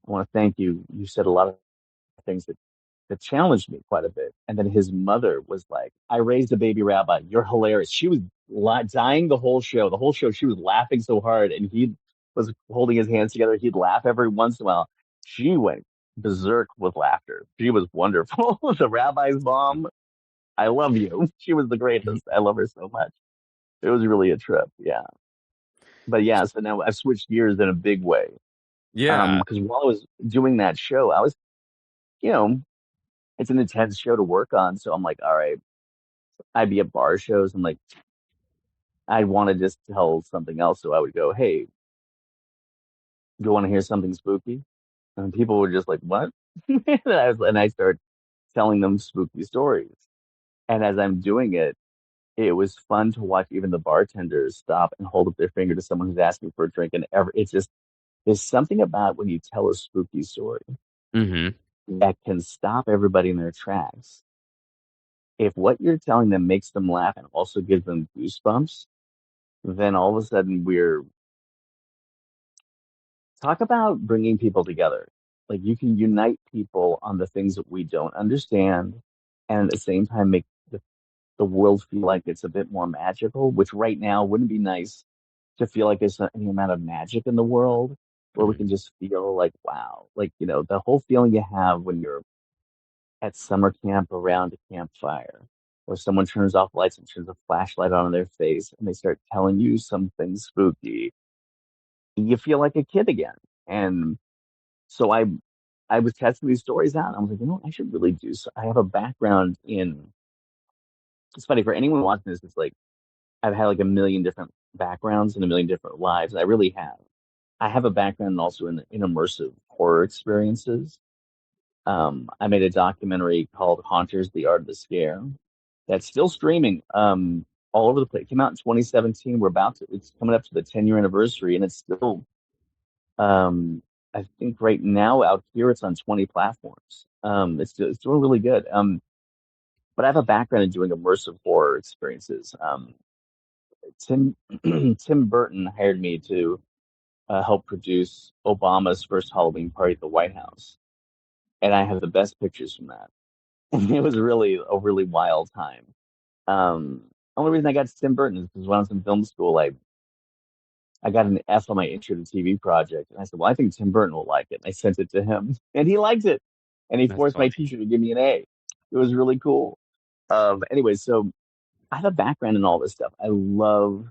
I want to thank you. You said a lot of things that challenged me quite a bit. And then his mother was like, I raised a baby rabbi. You're hilarious. She was dying the whole show. The whole show, she was laughing so hard and he was holding his hands together. He'd laugh every once in a while. She went berserk with laughter. She was wonderful. The rabbi's mom, I love you. She was the greatest. I love her so much. It was really a trip. Yeah. But yeah, so now I've switched gears in a big way. Yeah. Because while I was doing that show, I was, you know, it's an intense show to work on. So I'm like, all right, I'd be at bar shows and like, I'd want to just tell something else. So I would go, hey, do you want to hear something spooky? And people were just like, what? And I start telling them spooky stories. And as I'm doing it, it was fun to watch even the bartenders stop and hold up their finger to someone who's asking for a drink. And it's just, there's something about when you tell a spooky story Mm-hmm. that can stop everybody in their tracks. If what you're telling them makes them laugh and also gives them goosebumps, then all of a sudden we're talk about bringing people together. Like you can unite people on the things that we don't understand and at the same time make the world feel like it's a bit more magical, which right now wouldn't be nice to feel like there's any amount of magic in the world where we Mm-hmm. can just feel like, wow, like, the whole feeling you have when you're at summer camp around a campfire, or someone turns off lights and turns a flashlight on in their face and they start telling you something spooky. You feel like a kid again. And so I was testing these stories out. I was like, I should really do so. I have a background in, it's funny for anyone watching this, it's like I've had like a million different backgrounds and a million different lives. I really have. I have a background also in immersive horror experiences. I made a documentary called Haunters, The Art of the Scare that's still streaming all over the place. It came out in 2017. It's coming up to the 10-year anniversary, and it's still, I think right now out here it's on 20 platforms. It's doing really good. But I have a background in doing immersive horror experiences. Tim Tim Burton hired me to help produce Obama's first Halloween party at the White House, and I have the best pictures from that. It was really a really wild time. Only reason I got to Tim Burton is because when I was in film school, I got an F on my intro to TV project, and I said, "Well, I think Tim Burton will like it." And I sent it to him, and he liked it, and he That's forced my funny. teacher to give me an A. It was really cool. Anyway, so I have a background in all this stuff. I love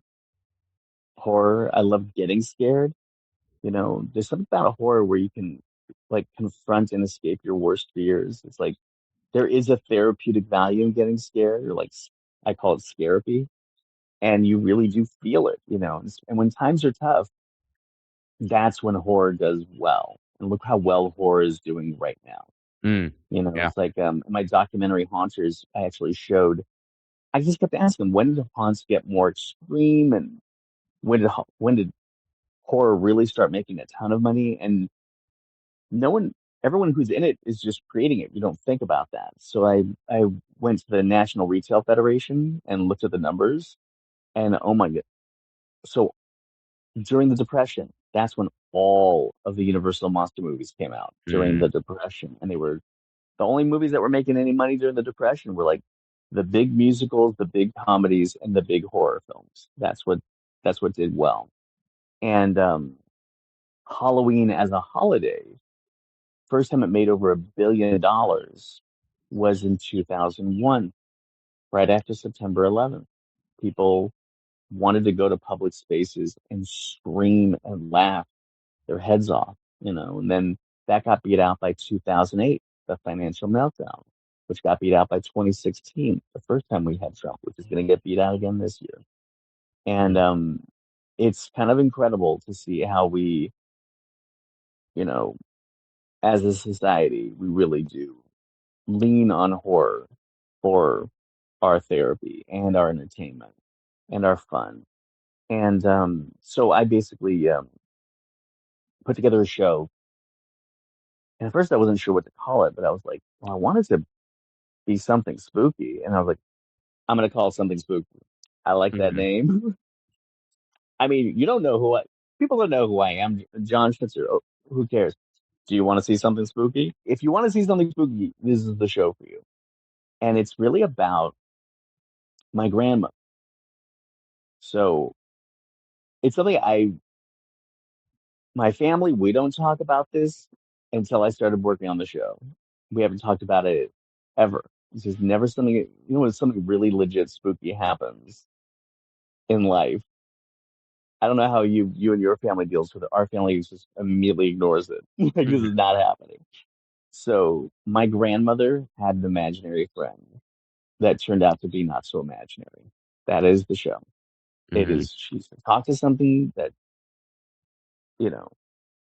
horror. I love getting scared. There's something about a horror where you can like confront and escape your worst fears. It's like there is a therapeutic value in getting scared, or like I call it scarapy, and you really do feel it. And when times are tough, that's when horror does well. And look how well horror is doing right now. Mm, yeah. It's like in my documentary Haunters, I actually showed. I just kept asking, when did haunts get more extreme, and when did horror really start making a ton of money? And no one, everyone who's in it is just creating it. You don't think about that. So I went to the National Retail Federation and looked at the numbers, and oh my god! So during the Depression, that's when all of the Universal monster movies came out during Mm, the Depression, and they were the only movies that were making any money during the Depression were like the big musicals, the big comedies, and the big horror films. That's what did well. And Halloween as a holiday, first time it made over $1 billion was in 2001, right after September 11th. People wanted to go to public spaces and scream and laugh their heads off. And then that got beat out by 2008, the financial meltdown, which got beat out by 2016, the first time we had Trump, which is going to get beat out again this year. And mm, it's kind of incredible to see how we, you know, as a society, we really do lean on horror for our therapy and our entertainment and our fun. And so I basically put together a show. And at first I wasn't sure what to call it, but I was like, well, I wanted to be something spooky. And I was like, I'm going to call it something spooky. I like that mhm. name. I mean, you don't know people don't know who I am. Jon Schnitzer. Oh, who cares? Do you want to see something spooky? If you want to see something spooky, this is the show for you. And it's really about my grandma. So it's something my family, we don't talk about this until I started working on the show. We haven't talked about it ever. It's just never something, when something really legit spooky happens in life. I don't know how you and your family deals with it. Our family just immediately ignores it. Like this is Mhm, not happening. So my grandmother had an imaginary friend that turned out to be not so imaginary. That is the show. It mhm, is she's talked to something that, you know,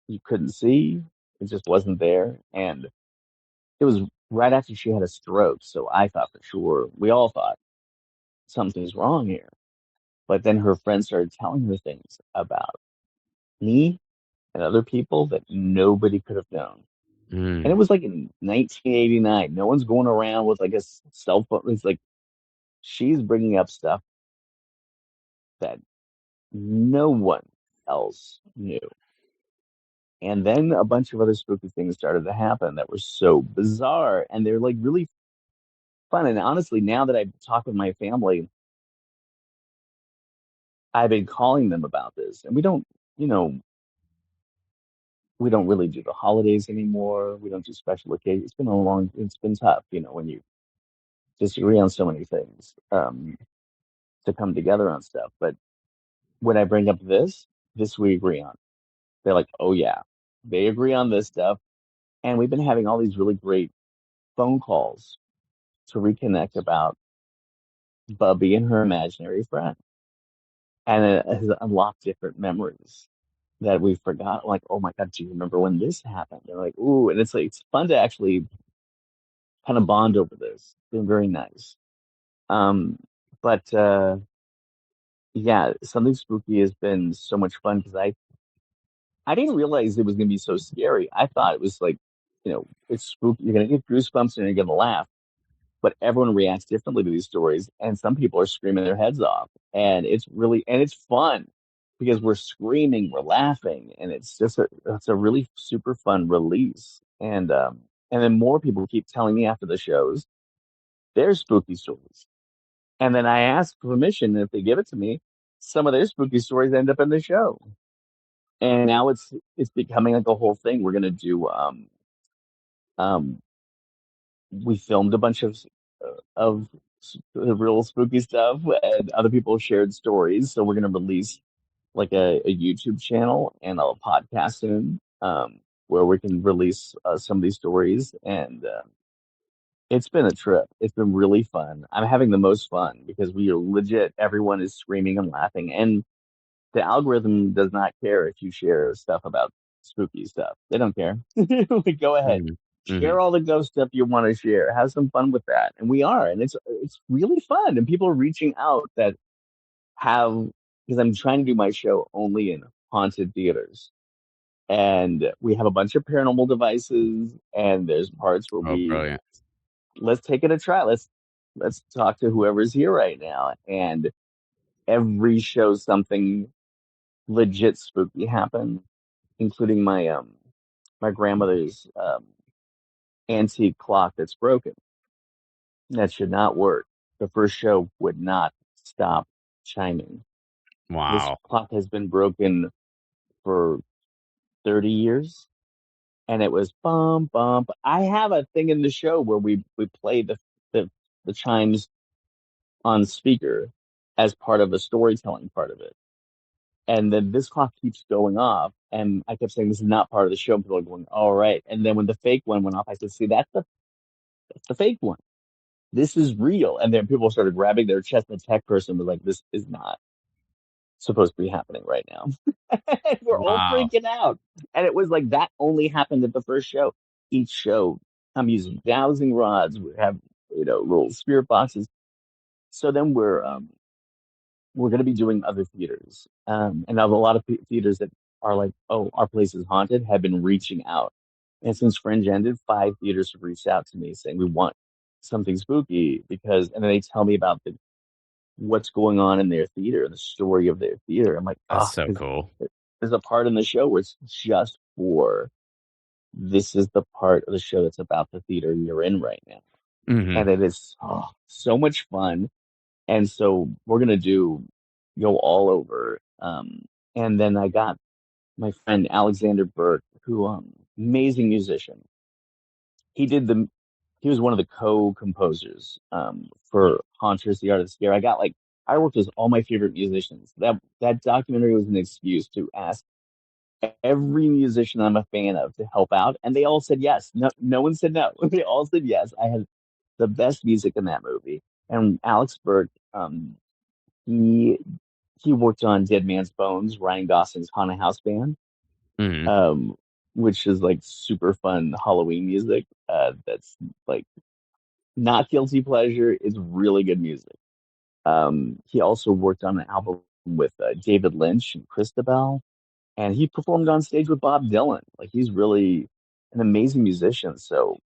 you couldn't see. It just wasn't there. And it was right after she had a stroke. So I thought for sure, we all thought something's wrong here. But then her friends started telling her things about me and other people that nobody could have known. And mm. it was like in 1989. No one's going around with like a cell phone. It's like she's bringing up stuff that no one else knew. And then a bunch of other spooky things started to happen that were so bizarre, and they're like really fun. And honestly, now that I've talked with my family, I've been calling them about this, and you know, we don't really do the holidays anymore. We don't do special occasions. It's been tough, when you disagree on so many things, to come together on stuff. But when I bring up this we agree on. They're like, oh yeah, they agree on this stuff. And we've been having all these really great phone calls to reconnect about Bubby and her imaginary friend. And it has unlocked different memories that we forgot. Like, oh my God, do you remember when this happened? They're like, ooh, and it's like it's fun to actually kind of bond over this. It's been very nice. Um, but yeah, something spooky has been so much fun because I didn't realize it was gonna be so scary. I thought it was like, it's spooky. You're gonna get goosebumps and you're gonna laugh, but everyone reacts differently to these stories, and some people are screaming their heads off, and it's fun because we're screaming, we're laughing, and it's a really super fun release. And then more people keep telling me after the shows their spooky stories, and then I ask permission, and if they give it to me, some of their spooky stories end up in the show, and now it's becoming like a whole thing. We're gonna do um we filmed a bunch of real spooky stuff, and other people shared stories. So we're going to release like a YouTube channel and a podcast soon, where we can release some of these stories. And it's been a trip. It's been really fun. I'm having the most fun because we are legit. Everyone is screaming and laughing, and the algorithm does not care if you share stuff about spooky stuff. They don't care. Like, go ahead, Mhm. share Mhm. all the ghost stuff you want to share. Have some fun with that, and we are, and it's really fun. And people are reaching out that have because I'm trying to do my show only in haunted theaters, and we have a bunch of paranormal devices, and there's parts where Oh, we brilliant. let's take it a try. Let's talk to whoever's here right now, and every show something legit spooky happen, including my grandmother's antique clock that's broken. That should not work. The first show would not stop chiming. This Wow. clock has been broken for 30 years, and it was bum bump. I have a thing in the show where we play the the chimes on speaker as part of the storytelling part of it. And then this clock keeps going off. And I kept saying, this is not part of the show. And people are going, all right. And then when the fake one went off, I said, see, that's the fake one. This is real. And then people started grabbing their chest. The tech person was like, this is not supposed to be happening right now. We're all Wow. freaking out. And it was like, that only happened at the first show. Each show, I'm using dowsing rods. We have, little spirit boxes. So then we're going to be doing other theaters. And now a lot of theaters that are like, oh, our place is haunted have been reaching out. And since Fringe ended, 5 theaters have reached out to me saying, we want something spooky and then they tell me about what's going on in their theater, the story of their theater. I'm like, That's oh, so because cool. there's a part in the show where it's just this is the part of the show that's about the theater you're in right now. Mhm. And it is so much fun. And so we're going to go all over. And then I got my friend Alexander Burke, who, amazing musician. He did he was one of the co-composers, for Haunters, The Art of the Scare. I worked with all my favorite musicians. That documentary was an excuse to ask every musician I'm a fan of to help out. And they all said yes. No one said no. They all said yes. I had the best music in that movie. And Alex Burke, he he worked on Dead Man's Bones, Ryan Gosling's Haunted House Band, Mhm. um, which is like super fun Halloween music. That's like not guilty pleasure. It's really good music. He also worked on an album with David Lynch and Christabel, and he performed on stage with Bob Dylan. Like, he's really an amazing musician. So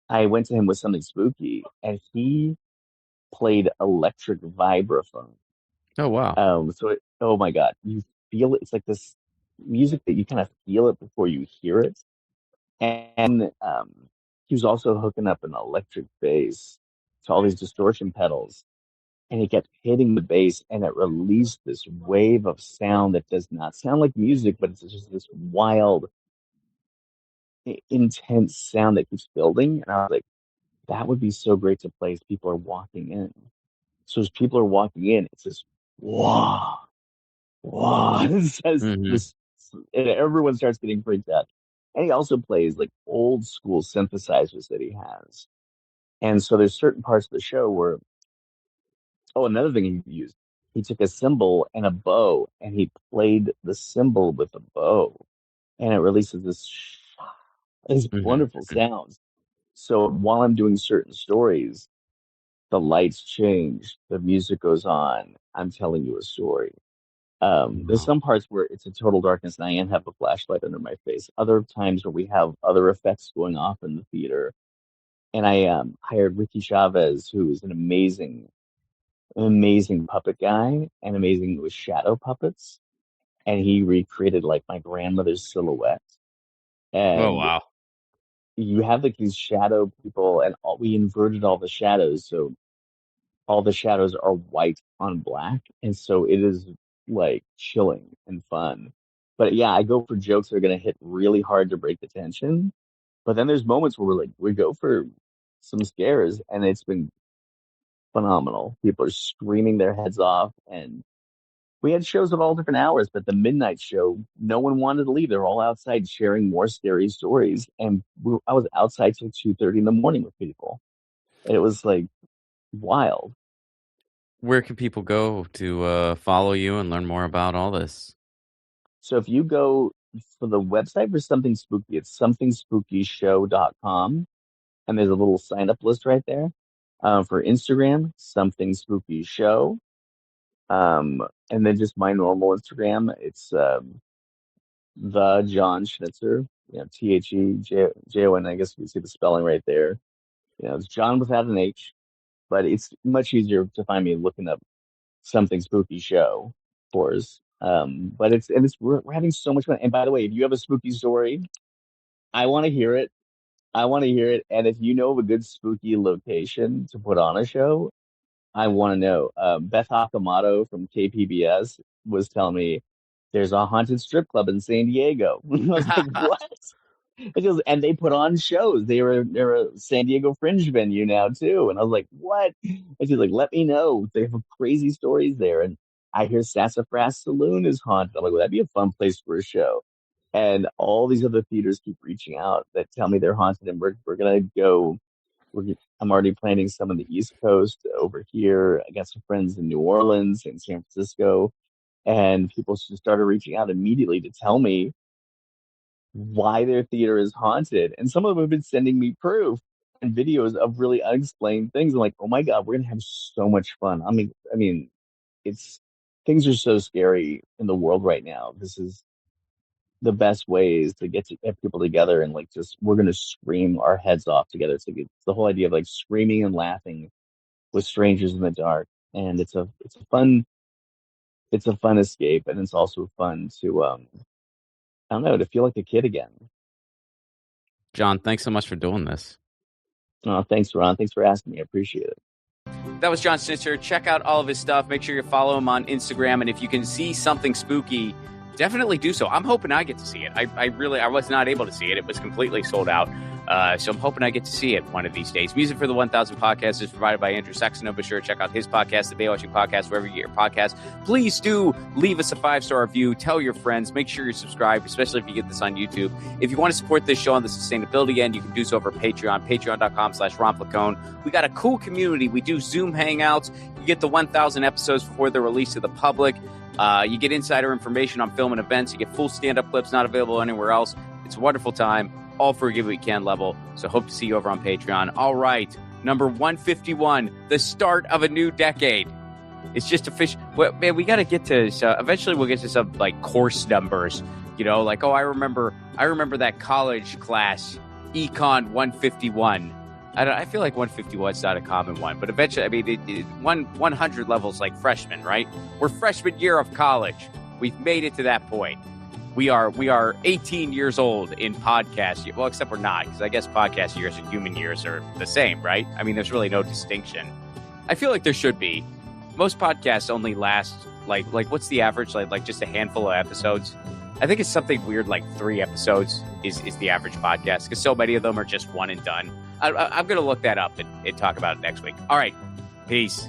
I went to him with something spooky, and he played electric vibraphone. Oh, wow. Oh my God, you feel it. It's like this music that you kind of feel it before you hear it. And he was also hooking up an electric bass to all these distortion pedals. And he kept hitting the bass, and it released this wave of sound that does not sound like music, but it's just this wild, intense sound that keeps building. And I was like, that would be so great to play as people are walking in. So as people are walking in, it's this wow, wow. It says Mhm. this, and everyone starts getting freaked out. And he also plays like old school synthesizers that he has. And so there's certain parts of the show where, oh, another thing he used, he took a cymbal and a bow and he played the cymbal with a bow, and it releases these Mhm. wonderful sounds. So while I'm doing certain stories, the lights change, the music goes on. I'm telling you a story. There's Wow. some parts where it's a total darkness and I am have a flashlight under my face. Other times where we have other effects going off in the theater. And I hired Ricky Chavez, who is an amazing puppet guy and amazing with shadow puppets. And he recreated like my grandmother's silhouette. Oh, And wow. you have like these shadow people, and we inverted all the shadows. So all the shadows are white on black. And so it is like chilling and fun. But yeah, I go for jokes that are going to hit really hard to break the tension. But then there's moments where we go for some scares, and it's been phenomenal. People are screaming their heads off, and we had shows at all different hours, but the midnight show, no one wanted to leave. They were all outside sharing more scary stories, and I was outside till 2:30 in the morning with people. And it was like wild. Where can people go to follow you and learn more about all this? So if you go for the website for Something Spooky, it's somethingspookyshow.com, and there's a little sign up list right there. For Instagram, Something Spooky Show. And then just my normal Instagram, it's the Jon Schnitzer, TheJon. I guess you can see the spelling right there. It's John without an H, but it's much easier to find me looking up Something Spooky Show, of course. But we're having so much fun. And by the way, if you have a spooky story, I want to hear it. I want to hear it. And if you know of a good spooky location to put on a show, I want to know. Beth Hakamoto from KPBS was telling me there's a haunted strip club in San Diego. I was like, what? And they put on shows. They're a San Diego Fringe venue now too. And I was like, what? And she's like, let me know. They have crazy stories there. And I hear Sassafras Saloon is haunted. I'm like, well, that'd be a fun place for a show. And all these other theaters keep reaching out that tell me they're haunted, and we're gonna go. I'm already planning some on the East Coast over here. I got some friends in New Orleans and San Francisco, and people just started reaching out immediately to tell me why their theater is haunted. And some of them have been sending me proof and videos of really unexplained things. I'm like, oh my God, we're going to have so much fun. I mean, things are so scary in the world right now. This is the best ways to get people together and we're going to scream our heads off together. It's the whole idea of screaming and laughing with strangers in the dark. And it's a fun escape. And it's also fun to, I don't know, to feel like a kid again. Jon, thanks so much for doing this. Oh, thanks, Ron. Thanks for asking me. I appreciate it. That was Jon Schnitzer. Check out all of his stuff. Make sure you follow him on Instagram. And if you can see something spooky, definitely do so. I'm hoping I get to see it. I was not able to see it. It was completely sold out. So I'm hoping I get to see it one of these days. Music for the 1000 Podcast is provided by Andrew Saxono. Be sure to check out his podcast, the Baywatching Podcast, wherever you get your podcast. Please do leave us a 5-star review. Tell your friends. Make sure you're subscribed, especially if you get this on YouTube. If you want to support this show on the sustainability end, you can do so over Patreon, patreon.com/romflacone. We got a cool community. We do Zoom hangouts. You get the 1000 episodes before they're released to the public. You get insider information on film and events. You get full stand-up clips not available anywhere else. It's a wonderful time, all for a Give What You Can level. So hope to see you over on Patreon. All right, number 151, the start of a new decade. It's just official. Well, man, we got to get to. Eventually, we'll get to some course numbers. I remember that college class, Econ 151. I feel like 151 is not a common one, but eventually, 100 levels like freshman, right? We're freshman year of college. We've made it to that point. We are 18 years old in podcast. Well, except we're not, because I guess podcast years and human years are the same, right? I mean, there's really no distinction. I feel like there should be. Most podcasts only last like what's the average? Like just a handful of episodes. I think it's something weird like 3 episodes is the average podcast, because so many of them are just one and done. I'm going to look that up and talk about it next week. All right. Peace.